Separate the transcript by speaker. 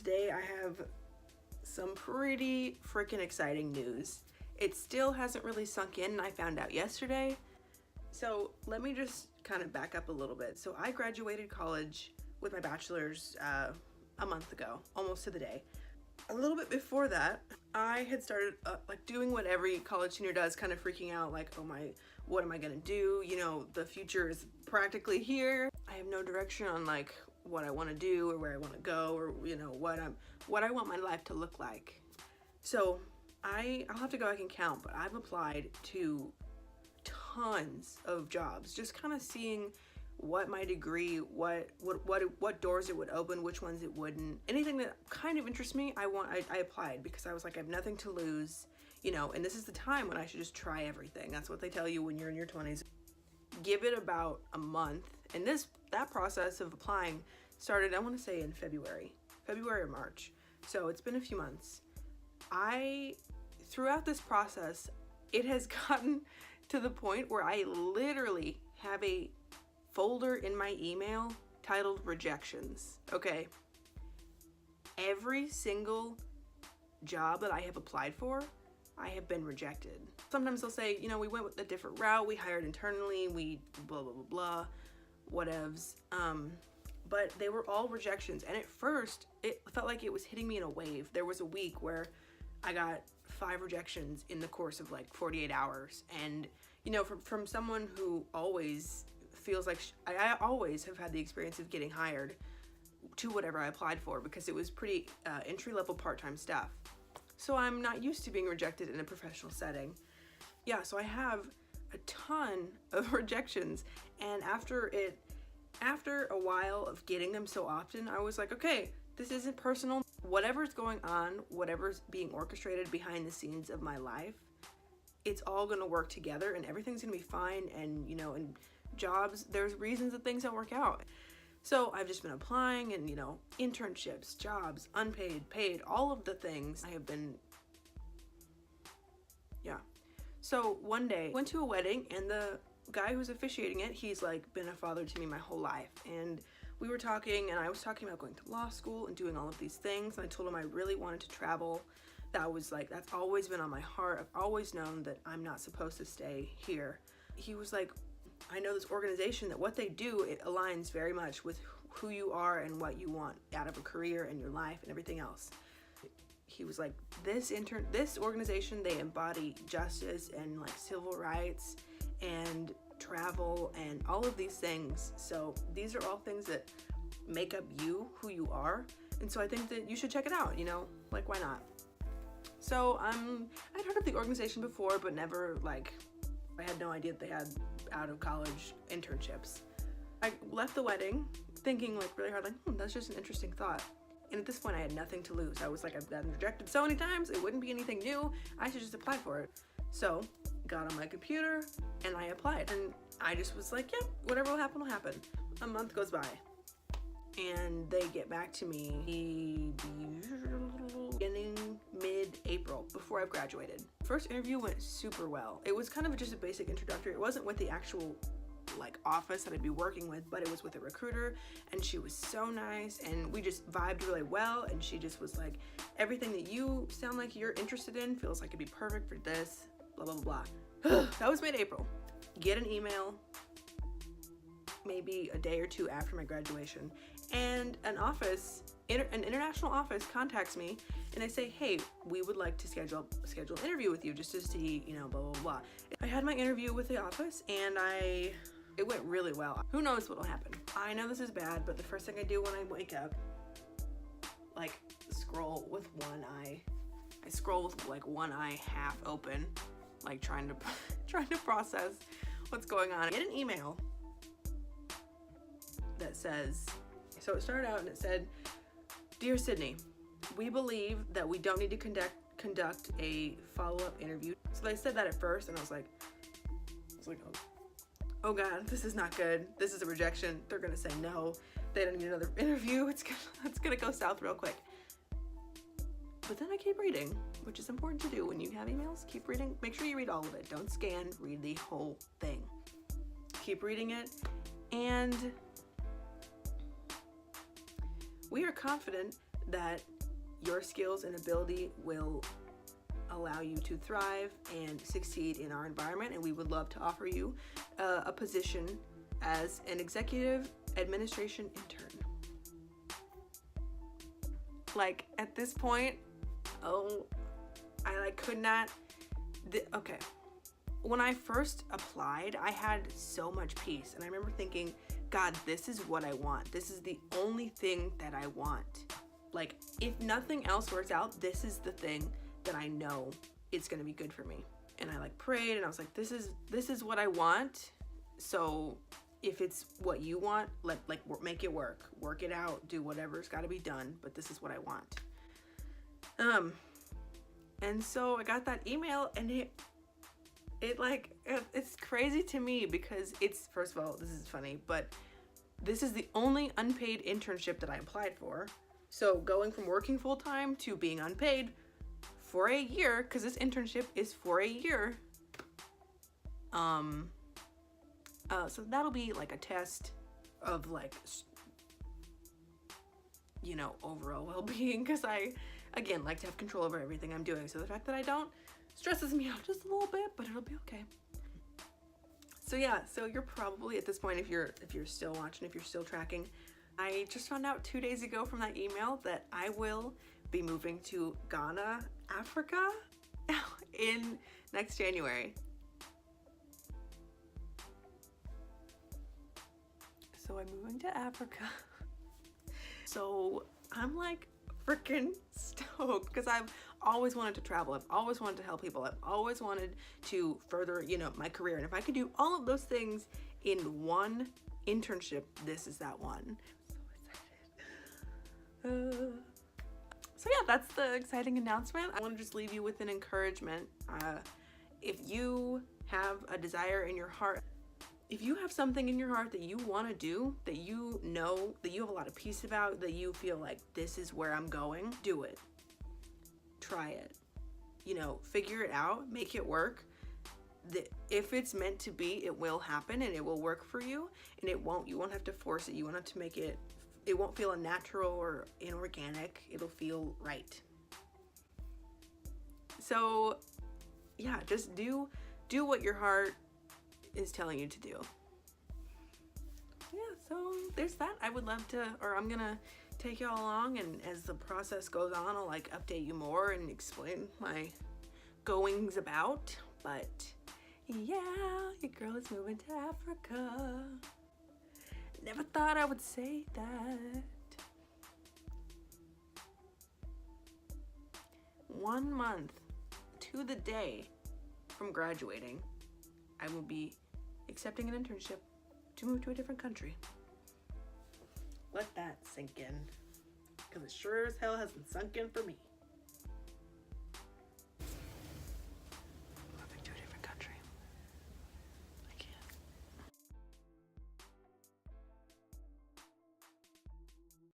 Speaker 1: Today I have some pretty freaking exciting news. It still hasn't really sunk in, and I found out yesterday. So let me just kind of back up a little bit. So I graduated college with my bachelor's a month ago, almost to the day. A little bit before that, I had started like doing what every college senior does, kind of freaking out like, oh my, what am I gonna do? You know, the future is practically here. I have no direction on like what I want to do or where I want to go, or you know what I want my life to look like. So I'll have to go back and count, but I've applied to tons of jobs, just kind of seeing what my degree, what doors it would open, which ones it wouldn't. Anything that kind of interests me, I applied, because I was like, I have nothing to lose, you know, and this is the time when I should just try everything. That's what they tell you when you're in your 20s. Give it about a month, and that process of applying started, I want to say, in February or March. So it's been a few months. Throughout this process, it has gotten to the point where I literally have a folder in my email titled rejections. Okay. Every single job that I have applied for, I have been rejected. Sometimes they'll say, you know, we went with a different route, we hired internally, we blah, blah, blah, blah, whatevs. But they were all rejections. And at first, it felt like it was hitting me in a wave. There was a week where I got 5 rejections in the course of like 48 hours. And, you know, from someone who always feels like, I always have had the experience of getting hired to whatever I applied for, because it was pretty entry-level part-time stuff. So I'm not used to being rejected in a professional setting. Yeah, so I have a ton of rejections, and after a while of getting them so often, I was like, okay, this isn't personal. Whatever's going on, whatever's being orchestrated behind the scenes of my life, it's all gonna work together and everything's gonna be fine. And you know, in jobs, there's reasons that things don't work out. So I've just been applying, and you know, internships, jobs, unpaid, paid, all of the things I have been, yeah. So one day, went to a wedding, and the guy who's officiating it, he's like been a father to me my whole life. And we were talking, and I was talking about going to law school and doing all of these things. And I told him I really wanted to travel. That's always been on my heart. I've always known that I'm not supposed to stay here. He was like, I know this organization, that what they do, it aligns very much with who you are and what you want out of a career and your life and everything else. He was like, this organization, they embody justice and like civil rights and travel and all of these things. So these are all things that make up you, who you are. And so I think that you should check it out, you know, like, why not? So I'd heard of the organization before, but never, like, I had no idea that they had out of college internships. I left the wedding thinking like really hard, like, that's just an interesting thought. And at this point I had nothing to lose. I was like, I've gotten rejected so many times, it wouldn't be anything new. I should just apply for it. So got on my computer and I applied, and I just was like, yeah, whatever will happen will happen. A month goes by and they get back to me beginning mid-April, before I've graduated. First interview went super well. It was kind of just a basic introductory. It wasn't with the actual like office that I'd be working with, but it was with a recruiter, and she was so nice, and we just vibed really well. And she just was like, everything that you sound like you're interested in feels like it'd be perfect for this, blah, blah, blah, blah. That was mid-April. Get an email maybe a day or two after my graduation, and an international office contacts me, and they say, hey, we would like to schedule an interview with you just to see, you know, blah, blah, blah. I had my interview with the office, and it went really well. Who knows what'll happen? I know this is bad, but the first thing I do when I wake up, like, scroll with one eye. I scroll with like one eye half open, like trying to process what's going on. I get an email that says, so it started out and it said, Dear Sydney, we believe that we don't need to conduct a follow-up interview. So they said that at first, and I was like, oh God, this is not good. This is a rejection. They're gonna say no. They don't need another interview. It's gonna go south real quick. But then I keep reading, which is important to do when you have emails. Keep reading. Make sure you read all of it. Don't scan. Read the whole thing. Keep reading it, and we are confident that your skills and ability will allow you to thrive and succeed in our environment, and we would love to offer you a position as an executive administration intern. Like, at this point, I could not. Okay, when I first applied, I had so much peace, and I remember thinking, God, this is what I want. This is the only thing that I want. Like, if nothing else works out, this is the thing that I know it's gonna be good for me. And I like prayed, and I was like, this is what I want. So if it's what you want, make it work it out, do whatever's got to be done, but this is what I want. And so I got that email, and it's crazy to me because it's, first of all, this is funny, but this is the only unpaid internship that I applied for. So going from working full-time to being unpaid for a year, because this internship is for a year. So that'll be like a test of like, you know, overall well-being, because I, again, like to have control over everything I'm doing. So the fact that I don't stresses me out just a little bit, but it'll be okay. So yeah, so you're probably at this point, if you're still watching, if you're still tracking, I just found out 2 days ago from that email that I will be moving to Ghana, Africa in next January. So I'm moving to Africa. So I'm like freaking stoked because I've always wanted to travel. I've always wanted to help people. I've always wanted to further, you know, my career. And if I could do all of those things in one internship, this is that one. I'm so excited. So yeah, that's the exciting announcement. I want to just leave you with an encouragement. If you have a desire in your heart, if you have something in your heart that you want to do, that you know, that you have a lot of peace about, that you feel like this is where I'm going, do it. Try it. You know, figure it out, make it work. If it's meant to be, it will happen and it will work for you, and you won't have to force it. You won't have to make it, it won't feel unnatural or inorganic. It'll feel right. So yeah, just do what your heart is telling you to do. Yeah, so there's that. I would love to, or I'm gonna take y'all along, and as the process goes on, I'll like update you more and explain my goings about. But yeah, your girl is moving to Africa. Never thought I would say that. 1 month to the day from graduating, I will be accepting an internship to move to a different country. Let that sink in, because it sure as hell hasn't sunk in for me.